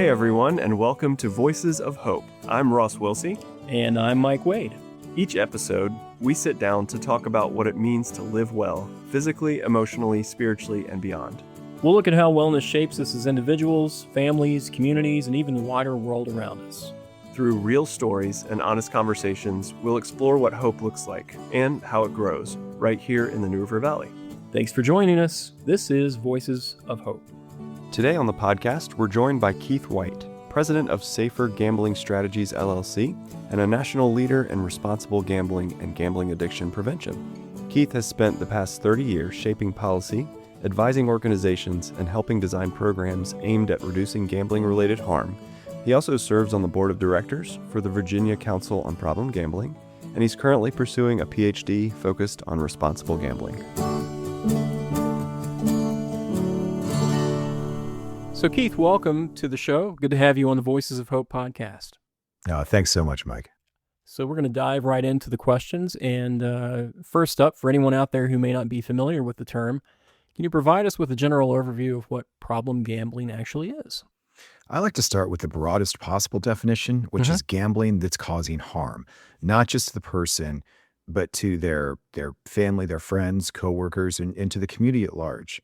everyone, and welcome to Voices of Hope. I'm Ross Wilsey. And I'm Mike Wade. Each episode, we sit down to talk about what it means to live well, physically, emotionally, spiritually, and beyond. We'll look at how wellness shapes us as individuals, families, communities, and even the wider world around us. Through real stories and honest conversations, we'll explore what hope looks like and how it grows right here in the New River Valley. Thanks for joining us. This is Voices of Hope. Today on the podcast, we're joined by Keith Whyte, president of Safer Gambling Strategies, LLC, and a national leader in responsible gambling and gambling addiction prevention. Keith has spent the past 30 years shaping policy, advising organizations, and helping design programs aimed at reducing gambling-related harm. He also serves on the board of directors for the Virginia Council on Problem Gambling, and he's currently pursuing a PhD focused on responsible gambling. So Keith, welcome to the show. Good to have you on the Voices of Hope podcast. Thanks so much, Mike. So we're going to dive right into the questions. And first up, for anyone out there who may not be familiar with the term, can you provide us with a general overview of what problem gambling actually is? I like to start with the broadest possible definition, which is gambling that's causing harm, not just to the person, but to their family, their friends, coworkers, and to the community at large.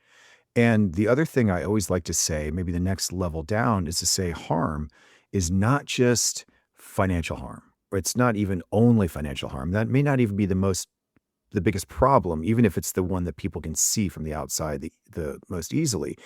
And the other thing I always like to say, maybe the next level down, is to say harm is not just financial harm. It's not even only financial harm. That may not even be the biggest problem, even if it's the one that people can see from the outside the most easily.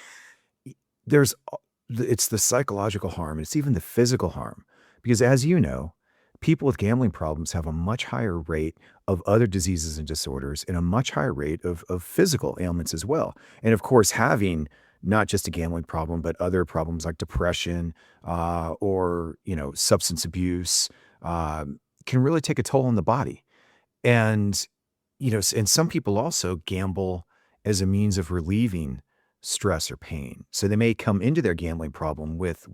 It's the psychological harm, and it's even the physical harm. Because as you know, people with gambling problems have a much higher rate of other diseases and disorders and a much higher rate of physical ailments as well. And of course, having not just a gambling problem, but other problems like depression or substance abuse can really take a toll on the body. And and some people also gamble as a means of relieving stress or pain. So they may come into their gambling problem with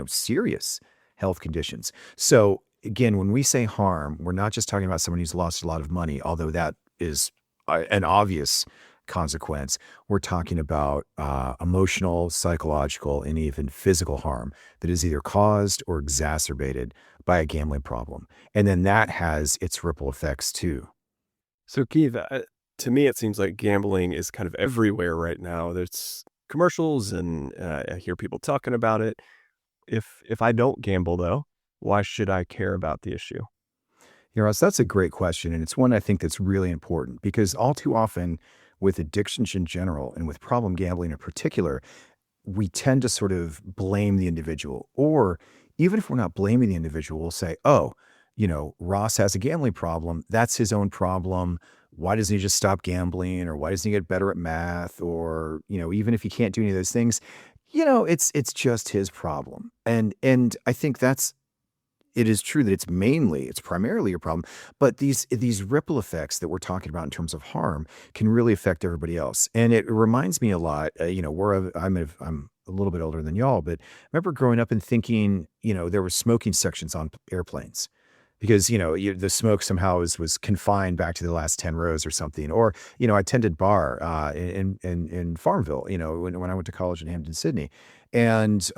serious health conditions. So again, when we say harm, we're not just talking about someone who's lost a lot of money, although that is an obvious consequence. We're talking about emotional, psychological, and even physical harm that is either caused or exacerbated by a gambling problem. And then that has its ripple effects too. So Keith, to me, it seems like gambling is kind of everywhere right now. There's commercials and I hear people talking about it. If I don't gamble though, why should I care about the issue? Ross, that's a great question. And it's one I think that's really important because all too often with addictions in general and with problem gambling in particular, we tend to sort of blame the individual. Or even if we're not blaming the individual, we'll say, Ross has a gambling problem. That's his own problem. Why doesn't he just stop gambling? Or why doesn't he get better at math? Or, even if he can't do any of those things, it's just his problem. And I think it is true that it's primarily your problem, but these ripple effects that we're talking about in terms of harm can really affect everybody else. And it reminds me a lot, I'm a little bit older than y'all, but I remember growing up and thinking, there were smoking sections on airplanes because, the smoke somehow was confined back to the last 10 rows or something. Or, I attended bar in Farmville, when I went to college in Hampton, Sydney. And,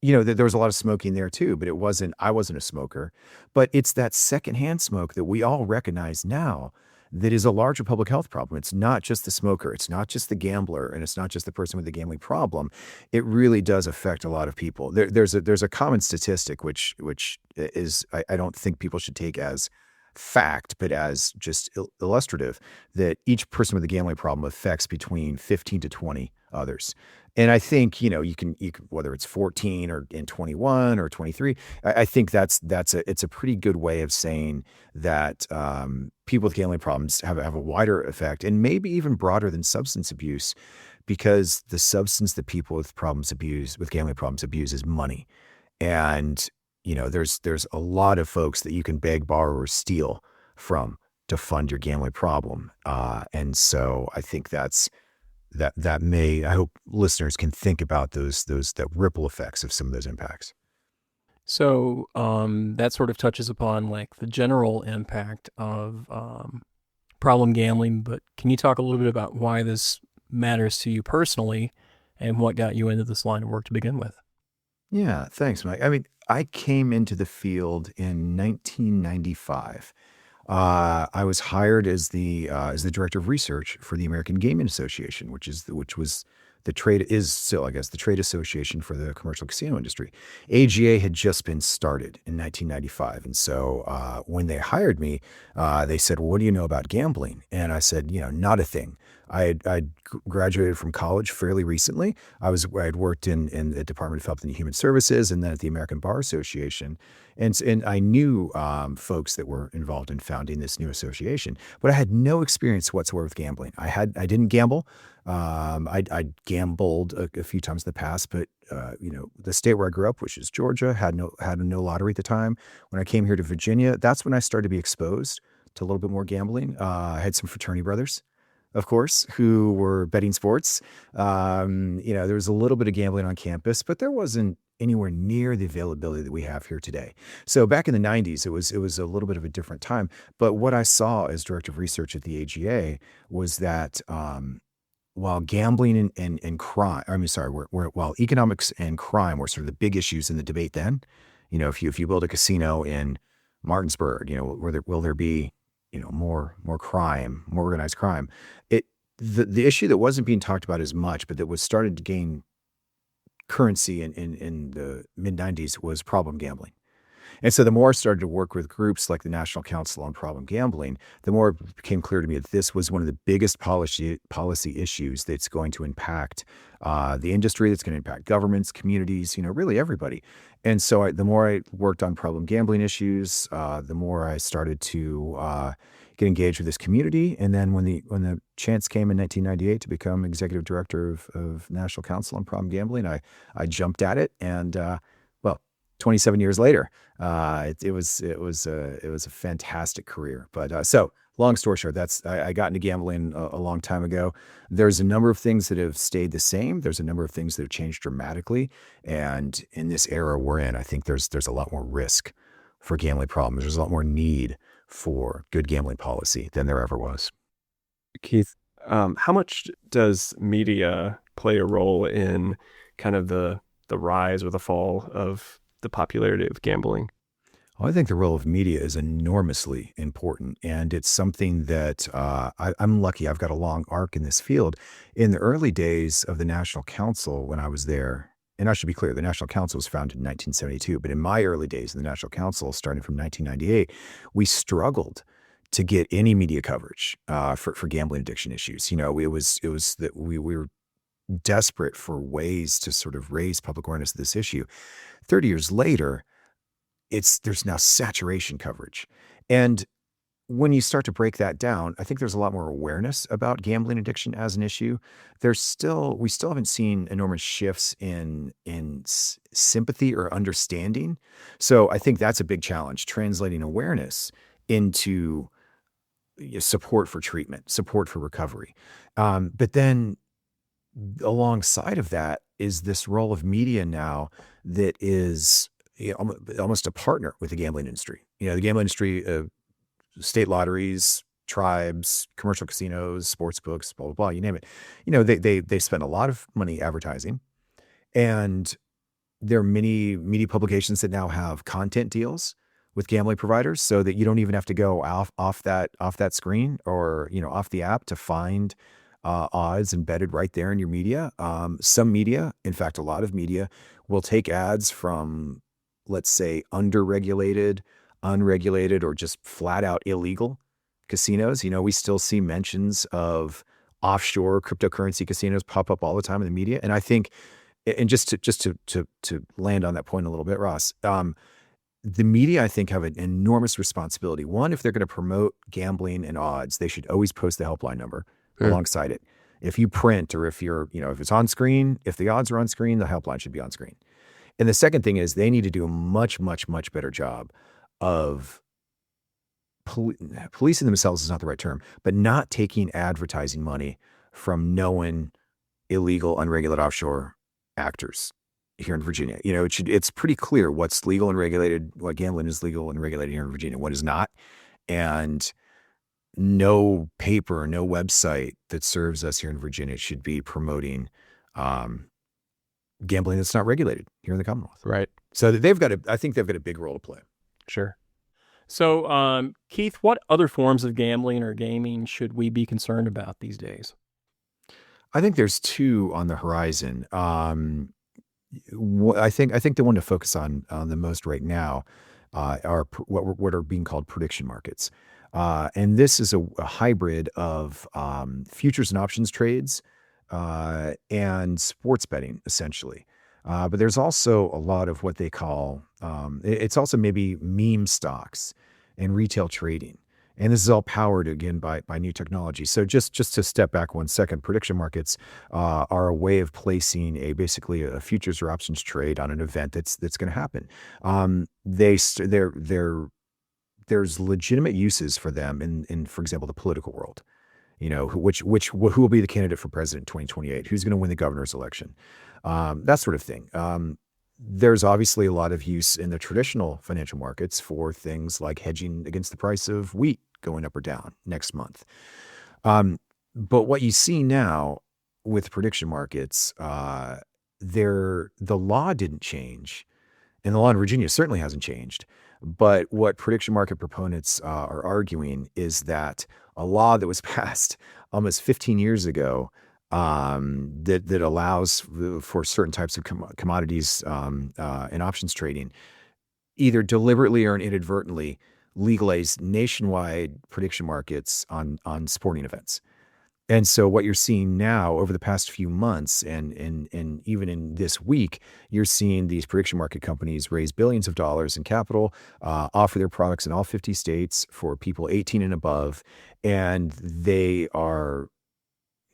there was a lot of smoking there too, but I wasn't a smoker, but it's that secondhand smoke that we all recognize now that is a larger public health problem. It's not just the smoker, it's not just the gambler, and it's not just the person with the gambling problem. It really does affect a lot of people. There's a common statistic, which is, I don't think people should take as fact, but as just illustrative, that each person with a gambling problem affects between 15 to 20 others. And I think, you can whether it's 14 or in 21 or 23, I think it's a pretty good way of saying that people with gambling problems have a wider effect and maybe even broader than substance abuse, because the substance that people with gambling problems abuse is money. And, there's a lot of folks that you can beg, borrow, or steal from to fund your gambling problem. And so I think I hope listeners can think about that ripple effects of some of those impacts. So that sort of touches upon like the general impact of problem gambling, but can you talk a little bit about why this matters to you personally and what got you into this line of work to begin with? Yeah, thanks, Mike. I mean, I came into the field in 1995. I was hired as the director of research for the American Gaming Association, which was the trade is still, I guess, the trade association for the commercial casino industry. AGA had just been started in 1995, and so when they hired me, they said, "Well, what do you know about gambling?" And I said, not a thing. I'd graduated from college fairly recently. I had worked in the Department of Health and Human Services, and then at the American Bar Association, and I knew folks that were involved in founding this new association, but I had no experience whatsoever with gambling. I didn't gamble. I gambled a few times in the past, but the state where I grew up, which is Georgia, had no lottery at the time. When I came here to Virginia, that's when I started to be exposed to a little bit more gambling. I had some fraternity brothers, of course, who were betting sports. There was a little bit of gambling on campus, but there wasn't anywhere near the availability that we have here today. So back in the 90s, it was a little bit of a different time. But what I saw as director of research at the AGA was that while gambling and crime, I mean, sorry, while economics and crime were sort of the big issues in the debate then, if you build a casino in Martinsburg, will there be, more crime, more organized crime? The issue that wasn't being talked about as much, but that was started to gain currency in the mid 90s was problem gambling. And so the more I started to work with groups like the National Council on Problem Gambling, the more it became clear to me that this was one of the biggest policy issues that's going to impact the industry, that's going to impact governments, communities, really everybody. And so the more I worked on problem gambling issues, the more I started to get engaged with this community. And then when the chance came in 1998 to become executive director of National Council on Problem Gambling, I jumped at it, and 27 years later, it was a fantastic career. But so long story short, I got into gambling a long time ago. There's a number of things that have stayed the same. There's a number of things that have changed dramatically. And in this era we're in, I think there's a lot more risk for gambling problems. There's a lot more need for good gambling policy than there ever was. Keith, how much does media play a role in kind of the rise or the fall of the popularity of gambling? Well, I think the role of media is enormously important, and it's something that I'm lucky. I've got a long arc in this field. In the early days of the National Council, when I was there, and I should be clear, the National Council was founded in 1972, but in my early days in the National Council, starting from 1998, we struggled to get any media coverage for gambling addiction issues. It was that we were desperate for ways to sort of raise public awareness of this issue. 30 years later, there's now saturation coverage. And when you start to break that down, I think there's a lot more awareness about gambling addiction as an issue. We still haven't seen enormous shifts in sympathy or understanding. So I think that's a big challenge, translating awareness into support for treatment, support for recovery. But then alongside of that is this role of media now that is almost a partner with the gambling industry. The gambling industry, state lotteries, tribes, commercial casinos, sports books, blah, blah, blah, you name it. They spend a lot of money advertising, and there are many media publications that now have content deals with gambling providers, so that you don't even have to go off that screen or off the app to find odds embedded right there in your media. Some media, in fact, a lot of media, will take ads from, let's say, underregulated, unregulated, or just flat out illegal casinos. We still see mentions of offshore cryptocurrency casinos pop up all the time in the media. And I think, and just to land on that point a little bit, Ross, the media, I think, have an enormous responsibility. One, if they're going to promote gambling and odds, they should always post the helpline number alongside it. If you print, or if if it's on screen, if the odds are on screen, the helpline should be on screen. And the second thing is they need to do a much, much, much better job of policing themselves is not the right term, but not taking advertising money from known illegal, unregulated offshore actors here in Virginia. It's pretty clear what's legal and regulated, what gambling is legal and regulated here in Virginia, what is not. And no paper, no website that serves us here in Virginia should be promoting gambling that's not regulated here in the Commonwealth. Right. So I think they've got a big role to play. Sure. So, Keith, what other forms of gambling or gaming should we be concerned about these days? I think there's two on the horizon. I think the one to focus on the most right now are what are being called prediction markets, and this is a hybrid of futures and options trades and sports betting, essentially. But there's also a lot of what they call it's also maybe meme stocks and retail trading. And this is all powered again by new technology. So just to step back 1 second, prediction markets are a way of placing basically a futures or options trade on an event that's going to happen. There's legitimate uses for them in for example the political world. Who will be the candidate for president in 2028? Who's going to win the governor's election? That sort of thing. There's obviously a lot of use in the traditional financial markets for things like hedging against the price of wheat going up or down next month. But what you see now with prediction markets, the law didn't change, and the law in Virginia certainly hasn't changed. But what prediction market proponents are arguing is that a law that was passed almost 15 years ago that allows for certain types of commodities and options trading, either deliberately or inadvertently legalize nationwide prediction markets on sporting events. And so what you're seeing now over the past few months and even in this week, you're seeing these prediction market companies raise billions of dollars in capital, offer their products in all 50 states for people 18 and above, and they are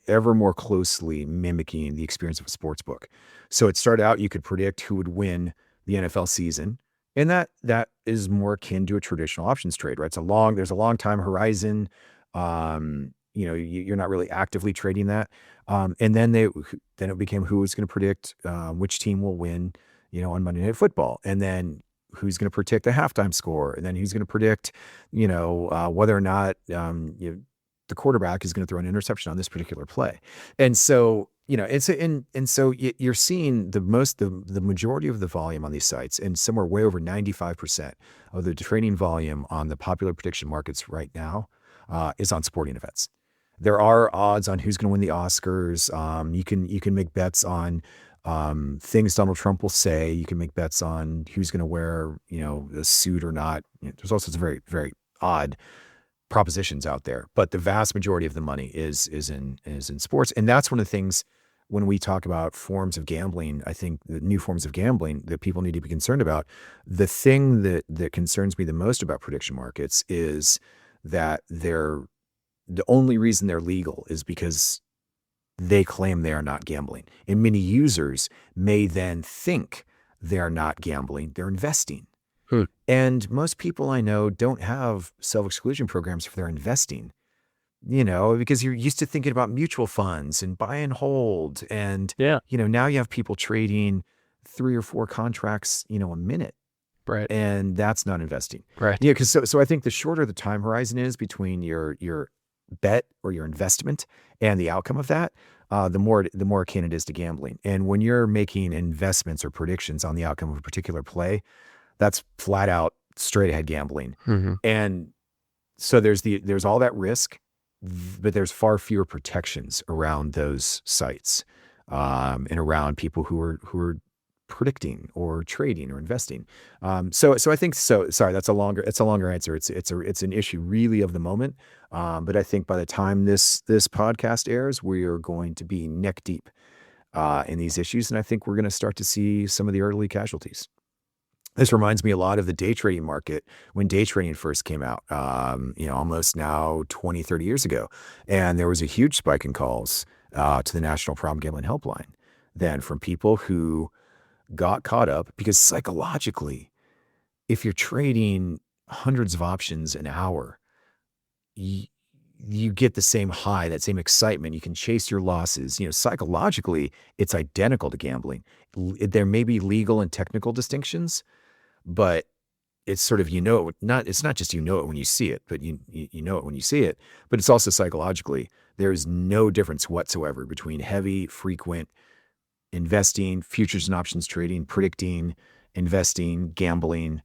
ever more closely mimicking the experience of a sports book. So it started out, you could predict who would win the NFL season. And that is more akin to a traditional options trade, right? There's a long time horizon. You're not really actively trading that. And then it became who was going to predict which team will win, on Monday Night Football. And then who's going to predict the halftime score. And then who's going to predict, whether or not, the quarterback is going to throw an interception on this particular play. And so, so you're seeing the majority of the volume on these sites, and somewhere way over 95% of the trading volume on the popular prediction markets right now is on sporting events. There are odds on who's going to win the Oscars. You can make bets on things Donald Trump will say. You can make bets on who's going to wear, a suit or not. There's all sorts of very, very odd propositions out there, but the vast majority of the money is in sports. And that's one of the things when we talk about forms of gambling, I think the new forms of gambling that people need to be concerned about. The thing that concerns me the most about prediction markets is that the only reason they're legal is because they claim they are not gambling. And many users may then think they're not gambling, they're investing. And most people I know don't have self-exclusion programs for their investing, because you're used to thinking about mutual funds and buy and hold. And, now you have people trading 3 or 4 contracts, a minute. Right. And that's not investing. Right. Yeah. So I think the shorter the time horizon is between your bet or your investment and the outcome of that, the more akin it is to gambling. And when you're making investments or predictions on the outcome of a particular play, that's flat out straight ahead gambling. Mm-hmm. And so there's all that risk, but there's far fewer protections around those sites, and around people who are predicting or trading or investing. So I think so. Sorry, it's a longer answer. It's an issue really of the moment. But I think by the time this podcast airs, we are going to be neck deep in these issues, and I think we're going to start to see some of the early casualties. This reminds me a lot of the day trading market when day trading first came out, almost now 20, 30 years ago. And there was a huge spike in calls to the National Problem Gambling Helpline then from people who got caught up because psychologically, if you're trading hundreds of options an hour, you get the same high, that same excitement. You can chase your losses. Psychologically, it's identical to gambling. There may be legal and technical distinctions, but it's sort of, it's not just it when you see it, but you know it when you see it. But it's also psychologically, there is no difference whatsoever between heavy, frequent investing, futures and options trading, predicting, investing, gambling,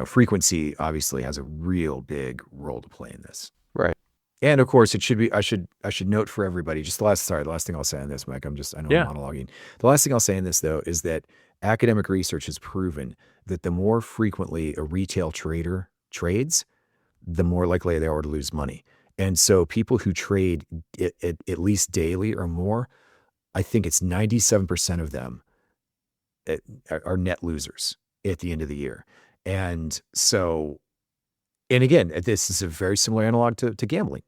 frequency obviously has a real big role to play in this. Right. And of course, it should be. I should note for everybody. Just the last thing I'll say on this, Mike. I know I'm Yeah. monologuing. The last thing I'll say in this though is that academic research has proven that the more frequently a retail trader trades, the more likely they are to lose money. And so, people who trade at least daily or more, I think it's 97% of them are net losers at the end of the year. And so, and again, this is a very similar analog to gambling.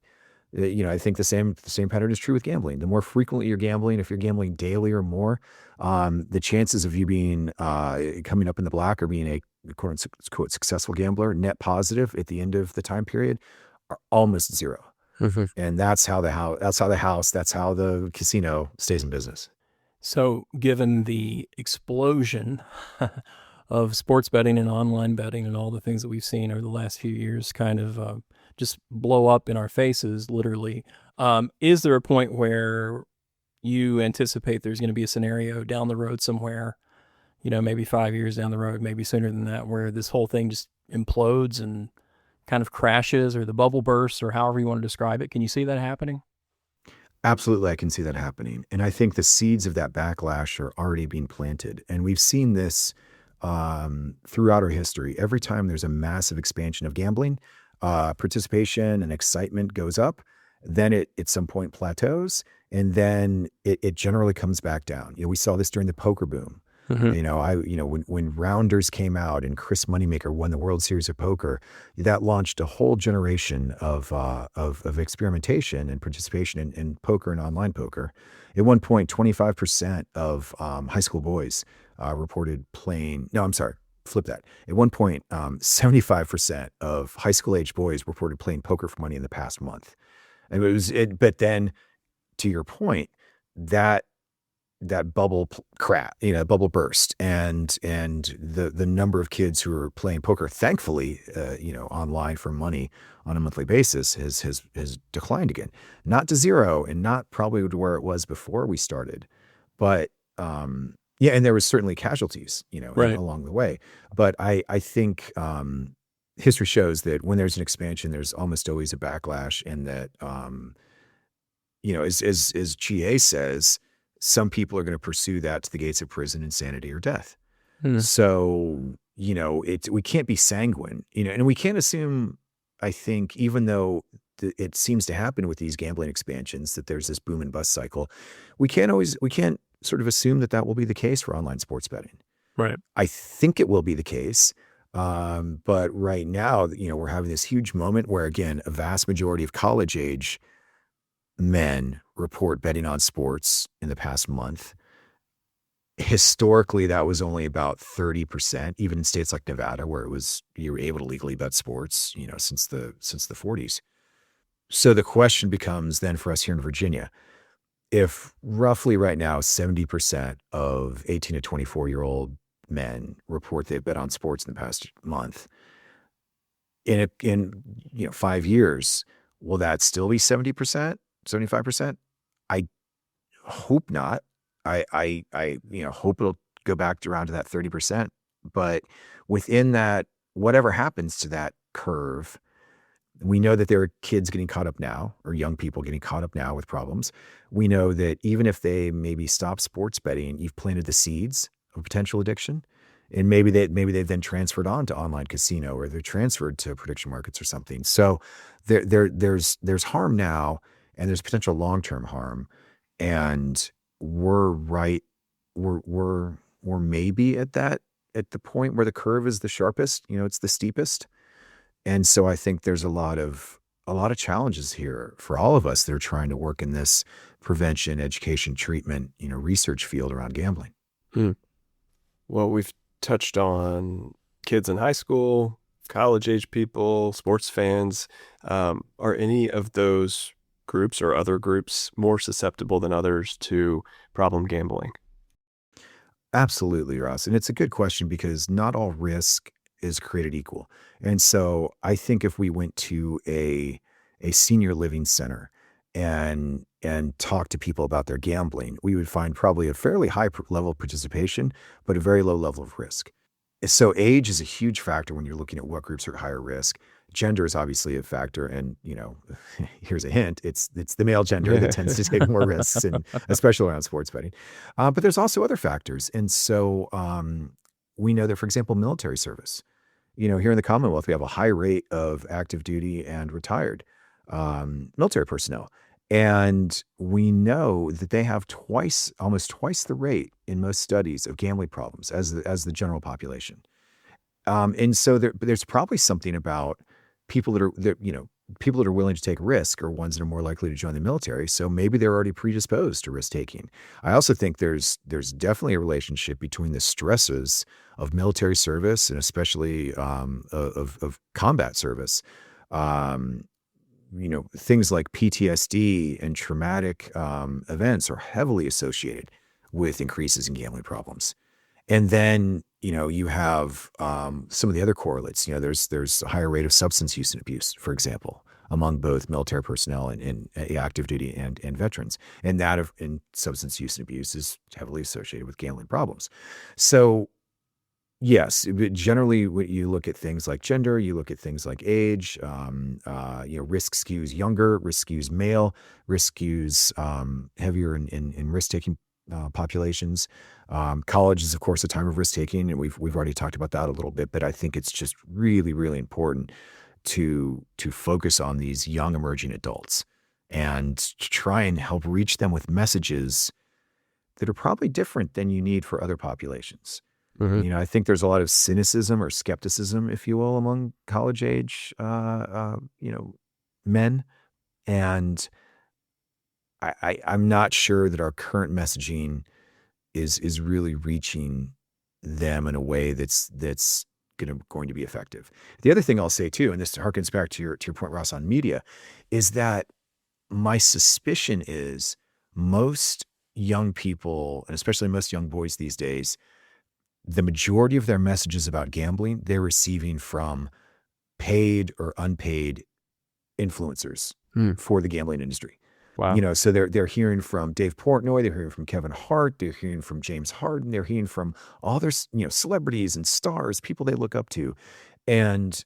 I think the same pattern is true with gambling. The more frequently you're gambling, if you're gambling daily or more, the chances of you being coming up in the black or being a quote unquote successful gambler, net positive at the end of the time period, are almost zero. And that's how the casino stays in business. So, given the explosion of sports betting and online betting and all the things that we've seen over the last few years kind of just blow up in our faces, literally, is there a point where you anticipate there's going to be a scenario down the road somewhere, maybe 5 years down the road, maybe sooner than that, where this whole thing just implodes and kind of crashes, or the bubble bursts, or however you want to describe it? Can you see that happening? Absolutely, I can see that happening. And I think the seeds of that backlash are already being planted. And we've seen this throughout our history. Every time there's a massive expansion of gambling, participation and excitement goes up. Then it at some point plateaus, and then it generally comes back down. We saw this during the poker boom. When Rounders came out and Chris Moneymaker won the World Series of Poker, that launched a whole generation of experimentation and participation in poker and online poker. At one point, 25% of high school boys reported playing. No, I'm sorry. Flip that. At one point, 75% of high school age boys reported playing poker for money in the past month. And but then, to your point, that bubble bubble burst, and the number of kids who are playing poker, thankfully, online for money on a monthly basis has declined again, not to zero, and not probably to where it was before we started, but yeah, and there was certainly casualties, Right. along the way. But I think history shows that when there's an expansion, there's almost always a backlash, and that as GA says, some people are going to pursue that to the gates of prison, insanity, or death. So, we can't be sanguine, and we can't assume, I think, even though it seems to happen with these gambling expansions, that there's this boom and bust cycle. We can't sort of assume that will be the case for online sports betting. Right. I think it will be the case. But right now, we're having this huge moment where, again, a vast majority of college age men report betting on sports in the past month. Historically, that was only about 30%, even in states like Nevada, where you were able to legally bet sports, since the 40s. So the question becomes then for us here in Virginia, if roughly right now 70% of 18 to 24-year-old men report they've bet on sports in the past month, in 5 years, will that still be 70%, 75%? I hope not. I hope it'll go back around to that 30%. But within that, whatever happens to that curve, we know that there are kids getting caught up now, or young people getting caught up now with problems. We know that even if they maybe stop sports betting, you've planted the seeds of potential addiction. And maybe they've then transferred on to online casino, or they're transferred to prediction markets or something. So there's harm now, and there's potential long-term harm. And we're maybe at the point where the curve is the sharpest, it's the steepest. And so I think there's a lot of challenges here for all of us that are trying to work in this prevention, education, treatment, research field around gambling. Well, we've touched on kids in high school, college age people, sports fans. Are any of those groups or other groups more susceptible than others to problem gambling? Absolutely, Ross. And it's a good question, because not all risk is created equal. And so I think if we went to a senior living center and talk to people about their gambling, we would find probably a fairly high level of participation, but a very low level of risk. So age is a huge factor when you're looking at what groups are at higher risk. Gender is obviously a factor, and here's a hint: it's the male gender that tends to take more risks, and especially around sports betting. But there's also other factors, and so we know that, for example, military service. Here in the Commonwealth, we have a high rate of active duty and retired military personnel. And we know that they have almost twice the rate in most studies of gambling problems as the general population. And so there's probably something about people people that are willing to take risk are ones that are more likely to join the military. So maybe they're already predisposed to risk taking. I also think there's definitely a relationship between the stresses of military service and especially of combat service. Things like PTSD and traumatic events are heavily associated with increases in gambling problems. And then, you have some of the other correlates. There's a higher rate of substance use and abuse, for example, among both military personnel and active duty and veterans. And and substance use and abuse is heavily associated with gambling problems. So yes, but generally, when you look at things like gender, you look at things like age. Risk skews younger, risk skews male, risk skews heavier in risk-taking populations. College is, of course, a time of risk-taking, and we've already talked about that a little bit. But I think it's just really, really important to focus on these young emerging adults and to try and help reach them with messages that are probably different than you need for other populations. Mhm. I think there's a lot of cynicism or skepticism, if you will, among college age, men. And I'm not sure that our current messaging is really reaching them in a way that's going to be effective. The other thing I'll say too, and this harkens back to your point, Ross, on media, is that my suspicion is most young people, and especially most young boys these days, the majority of their messages about gambling, they're receiving from paid or unpaid influencers Hmm. for the gambling industry. Wow. So they're hearing from Dave Portnoy, they're hearing from Kevin Hart, they're hearing from James Harden, they're hearing from all their celebrities and stars, people they look up to, and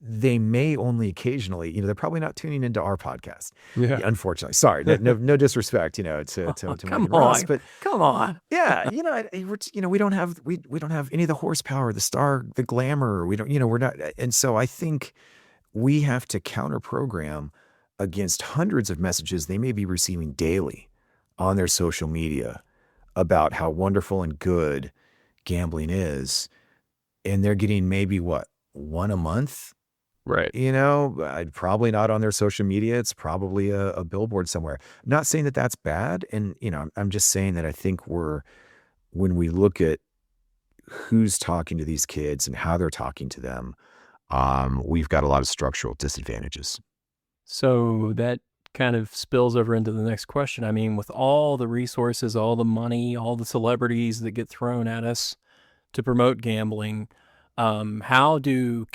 they may only occasionally, they're probably not tuning into our podcast. Yeah. Unfortunately, sorry, no disrespect, to Mike Come and Ross, on. but Come on. yeah, we don't have any of the horsepower, the star, the glamour. We don't, we're not, and so I think we have to counter program against hundreds of messages they may be receiving daily on their social media about how wonderful and good gambling is, and they're getting maybe one a month. Right. I'd probably not on their social media. It's probably a billboard somewhere. I'm not saying that that's bad. And, I'm just saying that I think when we look at who's talking to these kids and how they're talking to them, we've got a lot of structural disadvantages. So that kind of spills over into the next question. I mean, with all the resources, all the money, all the celebrities that get thrown at us to promote gambling, how do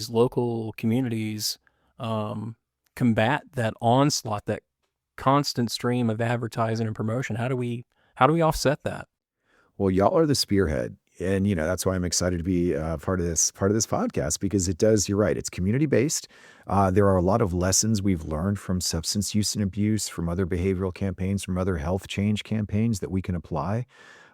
local communities, combat that onslaught, that constant stream of advertising and promotion? How do we offset that? Well, y'all are the spearhead. And, that's why I'm excited to be part of this podcast, because you're right, it's community-based. There are a lot of lessons we've learned from substance use and abuse, from other behavioral campaigns, from other health change campaigns that we can apply.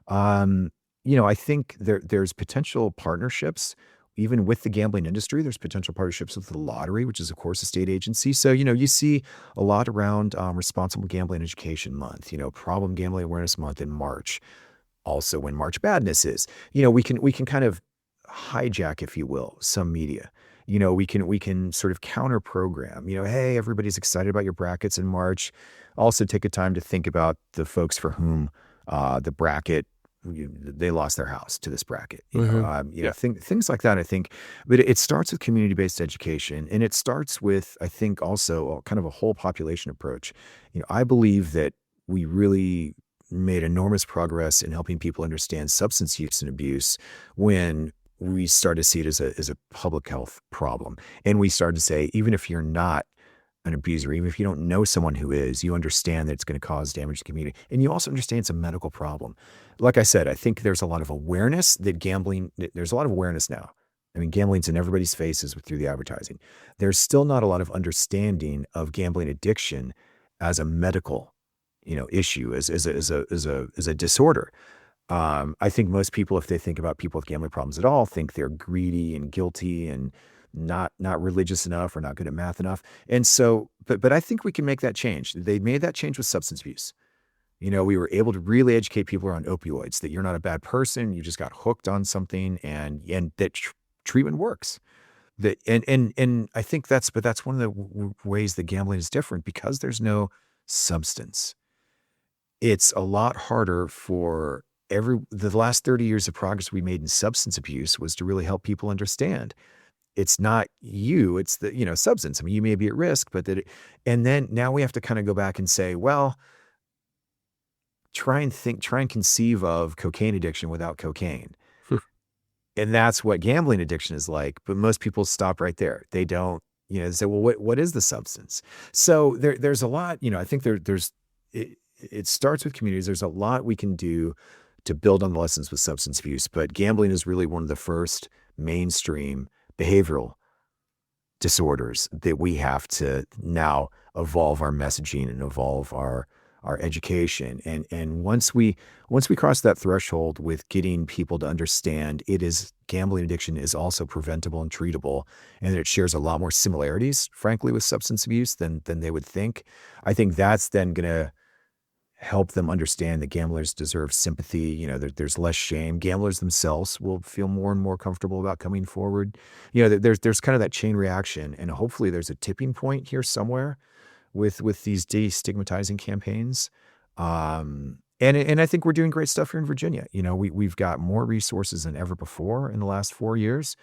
I think there's potential partnerships, even with the gambling industry. There's potential partnerships with the lottery, which is, of course, a state agency. So, you see a lot around Responsible Gambling Education Month, Problem Gambling Awareness Month in March. Also, when March Madness is, we can kind of hijack, if you will, some media. We can sort of counter program. Hey, everybody's excited about your brackets in March. Also, take a time to think about the folks for whom the bracket, they lost their house to this bracket. Things like that. I think, but it starts with community-based education, and it starts with, I think, also kind of a whole population approach. I believe that we really made enormous progress in helping people understand substance use and abuse when we started to see it as a public health problem. And we started to say, even if you're not an abuser, even if you don't know someone who is, you understand that it's going to cause damage to the community. And you also understand it's a medical problem. Like I said, I think there's a lot of awareness that there's a lot of awareness now. I mean, gambling's in everybody's faces through the advertising. There's still not a lot of understanding of gambling addiction as a medical, issue, as a disorder. I think most people, if they think about people with gambling problems at all, think they're greedy and guilty and not religious enough or not good at math enough. And so, but I think we can make that change. They made that change with substance abuse. We were able to really educate people around opioids, that you're not a bad person, you just got hooked on something, and that treatment works. That and I think that's one of the ways that gambling is different, because there's no substance. It's a lot harder for the last 30 years of progress we made in substance abuse was to really help people understand it's not you, it's the, substance. I mean, you may be at risk, but and then now we have to kind of go back and say, well, try and conceive of cocaine addiction without cocaine. And that's what gambling addiction is like. But most people stop right there. They don't, they say, well, what is the substance? So there's a lot, I think it starts with communities. There's a lot we can do to build on the lessons with substance abuse, but gambling is really one of the first mainstream behavioral disorders that we have to now evolve our messaging and evolve our education. And once we cross that threshold with getting people to understand gambling addiction is also preventable and treatable, and that it shares a lot more similarities, frankly, with substance abuse than they would think, I think that's then going to help them understand that gamblers deserve sympathy. There's less shame. Gamblers themselves will feel more and more comfortable about coming forward. There's kind of that chain reaction, and hopefully there's a tipping point here somewhere with these destigmatizing campaigns. And I think we're doing great stuff here in Virginia. We've got more resources than ever before in the last 4 years.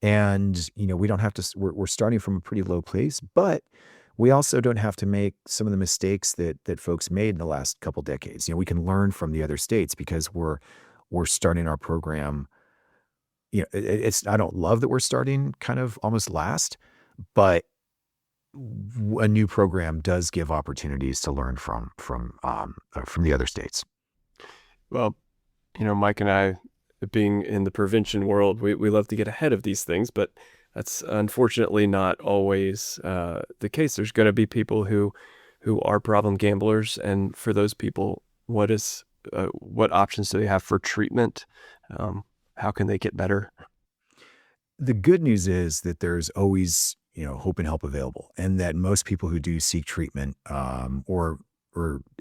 And, we don't have to, we're starting from a pretty low place, but we also don't have to make some of the mistakes that folks made in the last couple decades. We can learn from the other states because we're starting our program. I don't love that we're starting kind of almost last, but a new program does give opportunities to learn from the other states. Well, Mike and I, being in the prevention world, we love to get ahead of these things, but that's unfortunately not always the case. There's going to be people who are problem gamblers, and for those people, what options do they have for treatment? How can they get better? The good news is that there's always hope and help available, and that most people who do seek treatment or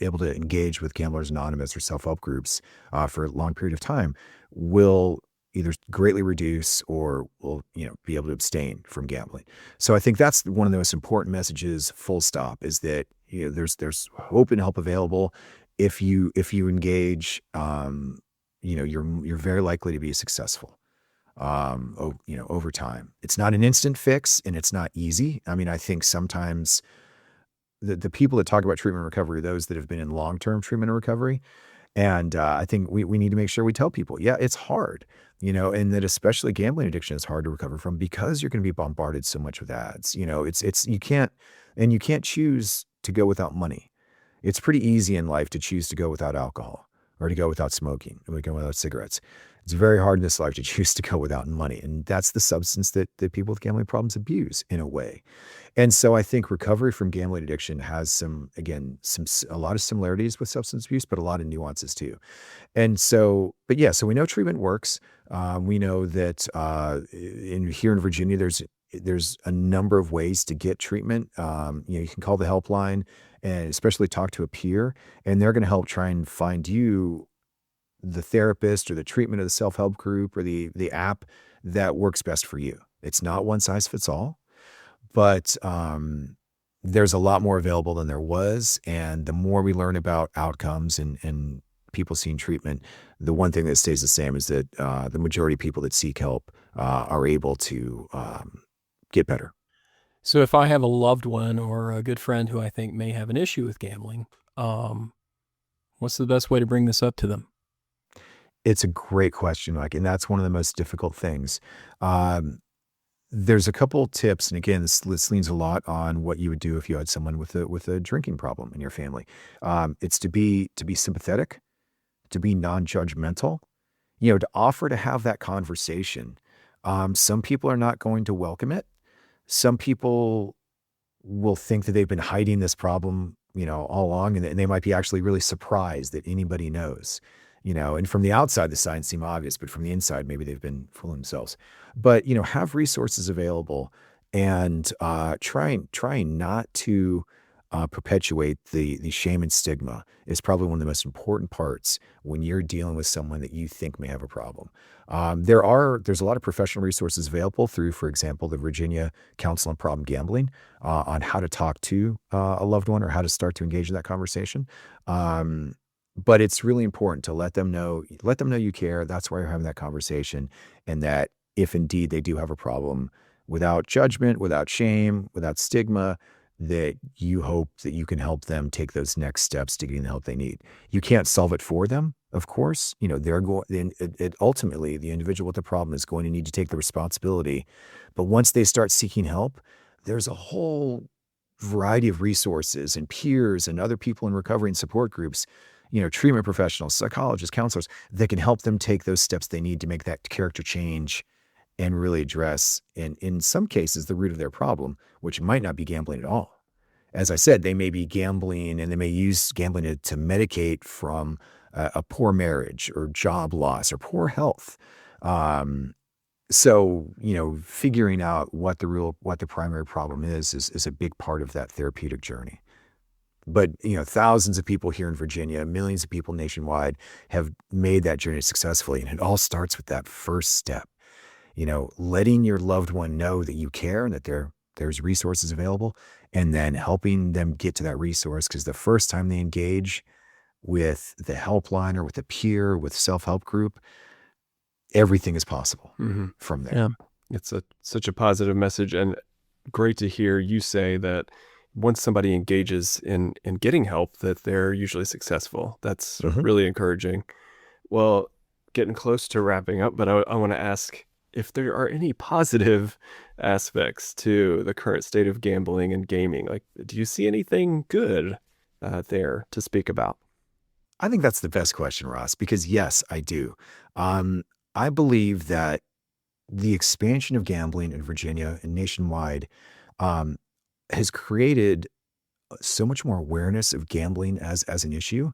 able to engage with Gamblers Anonymous or self-help groups for a long period of time will either greatly reduce or will be able to abstain from gambling. So I think that's one of the most important messages, full stop, is that there's hope and help available. If you engage, you're very likely to be successful. Over time. It's not an instant fix, and it's not easy. I mean, I think sometimes the people that talk about treatment and recovery are those that have been in long-term treatment and recovery. And I think we need to make sure we tell people, yeah, it's hard, and that especially gambling addiction is hard to recover from because you're going to be bombarded so much with ads. You can't choose to go without money. It's pretty easy in life to choose to go without alcohol or to go without smoking or to go without cigarettes. It's very hard in this life to choose to go without money. And that's the substance that people with gambling problems abuse in a way. And so I think recovery from gambling addiction has a lot of similarities with substance abuse, but a lot of nuances too. And so, so we know treatment works. We know that here in Virginia, there's a number of ways to get treatment. You can call the helpline and especially talk to a peer, and they're going to help try and find you the therapist or the treatment of the self-help group or the app that works best for you. It's not one size fits all, but there's a lot more available than there was. And the more we learn about outcomes and people seeing treatment, the one thing that stays the same is that the majority of people that seek help are able to get better. So if I have a loved one or a good friend who I think may have an issue with gambling, what's the best way to bring this up to them? It's a great question, Mike, and that's one of the most difficult things. There's a couple tips, and again, this leans a lot on what you would do if you had someone with a drinking problem in your family. It's to be sympathetic, to be non-judgmental, to offer to have that conversation. Some people are not going to welcome it. Some people will think that they've been hiding this problem, all along, and they might be actually really surprised that anybody knows. And from the outside, the signs seem obvious, but from the inside, maybe they've been fooling themselves. But have resources available, and trying not to perpetuate the shame and stigma is probably one of the most important parts when you're dealing with someone that you think may have a problem. There's a lot of professional resources available through, for example, the Virginia Council on Problem Gambling, on how to talk to a loved one or how to start to engage in that conversation. But it's really important to let them know you care. That's why you're having that conversation, and that if indeed they do have a problem, without judgment, without shame, without stigma, that you hope that you can help them take those next steps to getting the help they need. You can't solve it for them, of course. Ultimately, the individual with the problem is going to need to take the responsibility. But once they start seeking help, there's a whole variety of resources and peers and other people in recovery and support groups, treatment professionals, psychologists, counselors, that can help them take those steps they need to make that character change and really address, in some cases, the root of their problem, which might not be gambling at all. As I said, they may be gambling, and they may use gambling to medicate from a poor marriage or job loss or poor health. So, figuring out what the primary problem is a big part of that therapeutic journey. But, thousands of people here in Virginia, millions of people nationwide have made that journey successfully. And it all starts with that first step. Letting your loved one know that you care and that there's resources available, and then helping them get to that resource. Because the first time they engage with the helpline or with a peer, with self-help group, everything is possible from there. Yeah. It's such a positive message, and great to hear you say that once somebody engages in getting help, that they're usually successful. That's really encouraging. Well, getting close to wrapping up, but I want to ask if there are any positive aspects to the current state of gambling and gaming. Like, do you see anything good there to speak about? I think that's the best question, Ross, because yes, I do. I believe that the expansion of gambling in Virginia and nationwide has created so much more awareness of gambling as an issue,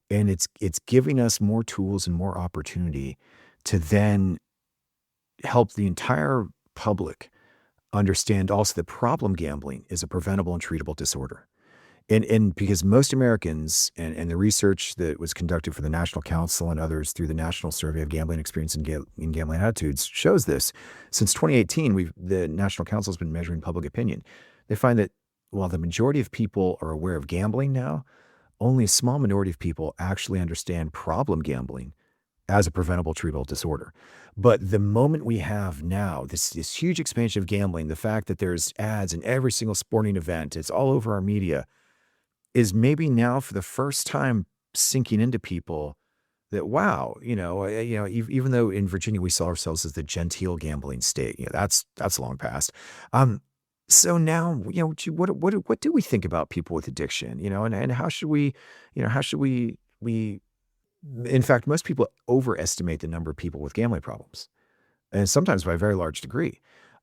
and it's giving us more tools and more opportunity to then help the entire public understand also that problem gambling is a preventable and treatable disorder. And because most Americans, and the research that was conducted for the National Council and others through the National Survey of Gambling Experience and Gambling Attitudes shows this. Since 2018, the National Council has been measuring public opinion. They find that while the majority of people are aware of gambling now, only a small minority of people actually understand problem gambling as a preventable, treatable disorder. But the moment we have now, this huge expansion of gambling, the fact that there's ads in every single sporting event, it's all over our media, is maybe now for the first time sinking into people that, wow, even though in Virginia we saw ourselves as the genteel gambling state, that's long past. So now, what do we think about people with addiction, and how should we, in fact, most people overestimate the number of people with gambling problems, and sometimes by a very large degree.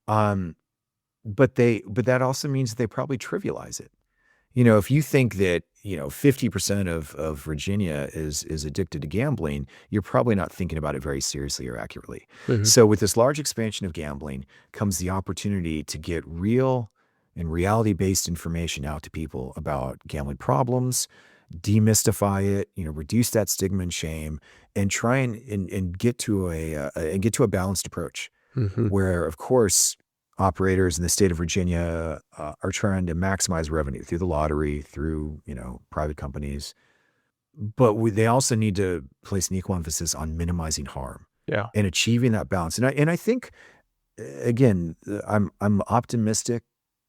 But that also means that they probably trivialize it. If you think that, 50% of Virginia is addicted to gambling, you're probably not thinking about it very seriously or accurately. So with this large expansion of gambling comes the opportunity to get real and reality-based information out to people about gambling problems, demystify it, reduce that stigma and shame, and try and get to a balanced approach where, of course, operators in the state of Virginia are trying to maximize revenue through the lottery, through, private companies. But they also need to place an equal emphasis on minimizing harm and achieving that balance. And I think, again, I'm optimistic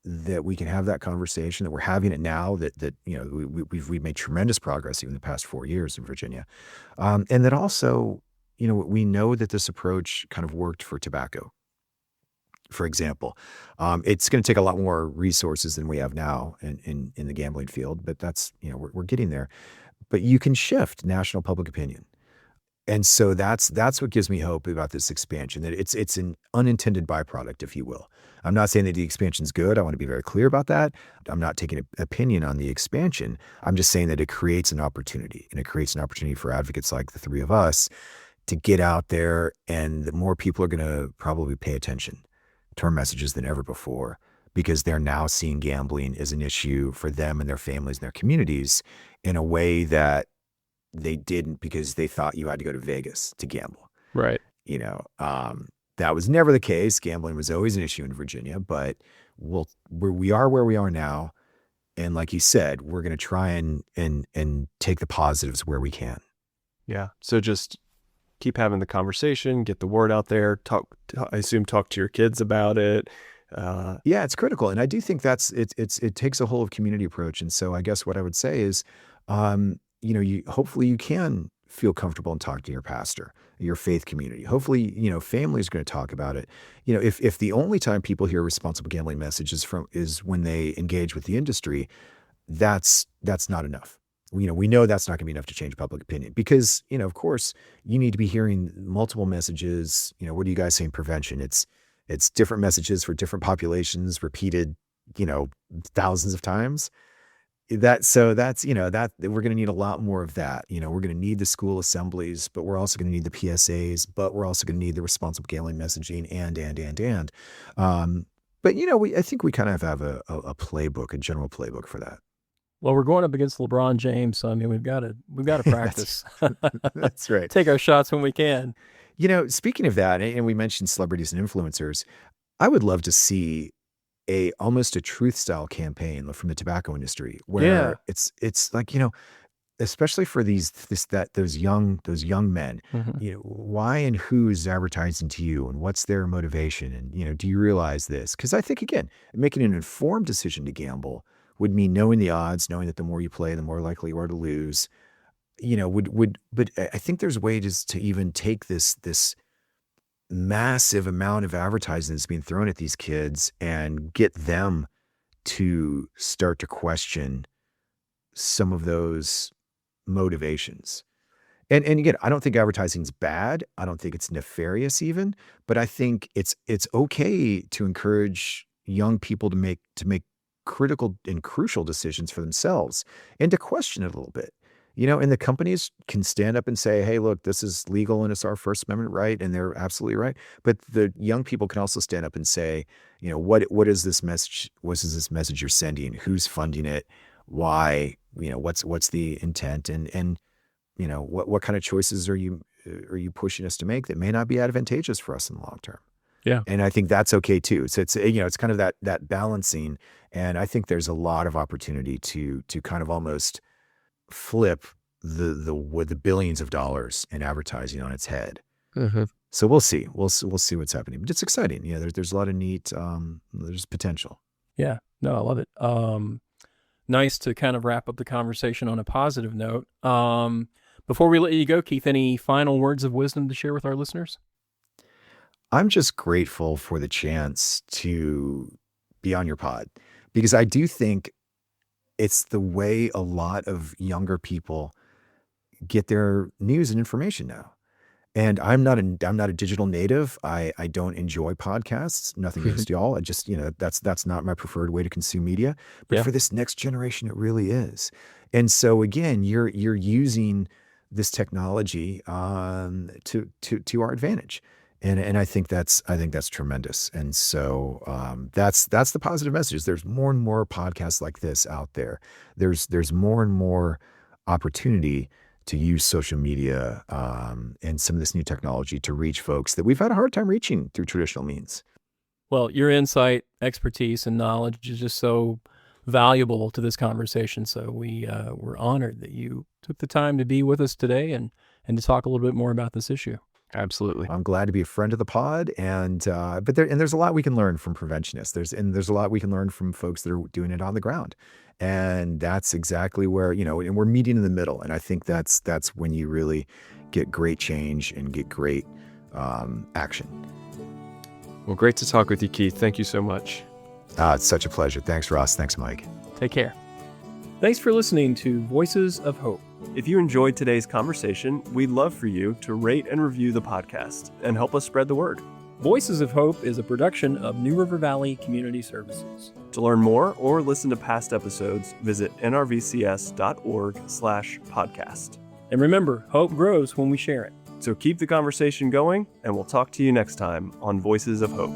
that we can have that conversation, that we're having it now, that we've made tremendous progress even the past 4 years in Virginia. And that also, we know that this approach kind of worked for tobacco. for example. It's going to take a lot more resources than we have now in the gambling field, but that's, we're getting there. But you can shift national public opinion. And so that's what gives me hope about this expansion, that it's an unintended byproduct, if you will. I'm not saying that the expansion's good. I want to be very clear about that. I'm not taking an opinion on the expansion. I'm just saying that it creates an opportunity, and it creates an opportunity for advocates like the three of us to get out there, and the more people are going to probably pay attention to our messages than ever before, because they're now seeing gambling as an issue for them and their families and their communities in a way that they didn't, because they thought you had to go to Vegas to gamble. Right. That was never the case. Gambling was always an issue in Virginia, but we are where we are now. And like you said, we're going to try and take the positives where we can. Yeah. So just keep having the conversation, get the word out there, I assume talk to your kids about it. Yeah, it's critical. And I do think it takes a whole of community approach. And so I guess what I would say is, hopefully you can feel comfortable and talk to your pastor, your faith community. Hopefully, family is going to talk about it. If the only time people hear responsible gambling messages is when they engage with the industry, that's not enough. We know that's not going to be enough to change public opinion, because, of course, you need to be hearing multiple messages. What do you guys say in prevention? It's different messages for different populations, repeated, thousands of times. That's we're going to need a lot more of that. We're going to need the school assemblies, but we're also going to need the PSAs, but we're also going to need the responsible gambling messaging and. But I think we kind of have a playbook, a general playbook for that. Well, we're going up against LeBron James, so I mean, we've got to practice. That's right. Take our shots when we can. Speaking of that, and we mentioned celebrities and influencers, I would love to see almost a truth style campaign from the tobacco industry, where it's like, especially for those young men, why and who is advertising to you, and what's their motivation, and do you realize this? Because I think, again, making an informed decision to gamble would mean knowing the odds, knowing that the more you play, the more likely you are to lose. But I think there's ways to even take this massive amount of advertising that's being thrown at these kids and get them to start to question some of those motivations. And again, I don't think advertising's bad. I don't think it's nefarious even, but I think it's okay to encourage young people to make critical and crucial decisions for themselves, and to question it a little bit. And the companies can stand up and say, hey, look, this is legal and it's our First Amendment right, and they're absolutely right. But the young people can also stand up and say, what is this message? What is this message you're sending? Who's funding it? Why? What's the intent? And what kind of choices are you pushing us to make that may not be advantageous for us in the long term? Yeah. And I think that's okay too. So it's kind of that balancing. And I think there's a lot of opportunity to kind of almost flip the billions of dollars in advertising on its head. Mm-hmm. So we'll see what's happening, but it's exciting. There's a lot of neat, there's potential. Yeah, no, I love it. Nice to kind of wrap up the conversation on a positive note. Before we let you go, Keith, any final words of wisdom to share with our listeners? I'm just grateful for the chance to be on your pod, because I do think it's the way a lot of younger people get their news and information now. And I'm not a digital native. I don't enjoy podcasts. Nothing against y'all. I just, that's not my preferred way to consume media. But for this next generation, it really is. And so again, you're using this technology to our advantage. And I think that's tremendous. And so that's the positive message. There's more and more podcasts like this out there. There's more and more opportunity to use social media and some of this new technology to reach folks that we've had a hard time reaching through traditional means. Well, your insight, expertise, and knowledge is just so valuable to this conversation. So we're honored that you took the time to be with us today and to talk a little bit more about this issue. Absolutely. I'm glad to be a friend of the pod, and there's a lot we can learn from preventionists. There's a lot we can learn from folks that are doing it on the ground, and that's exactly where and we're meeting in the middle. And I think that's when you really get great change and get great action. Well, great to talk with you, Keith. Thank you so much. It's such a pleasure. Thanks, Ross. Thanks, Mike. Take care. Thanks for listening to Voices of Hope. If you enjoyed today's conversation, we'd love for you to rate and review the podcast and help us spread the word. Voices of Hope is a production of New River Valley Community Services. To learn more or listen to past episodes, visit nrvcs.org/podcast. And remember, hope grows when we share it. So keep the conversation going, and we'll talk to you next time on Voices of Hope.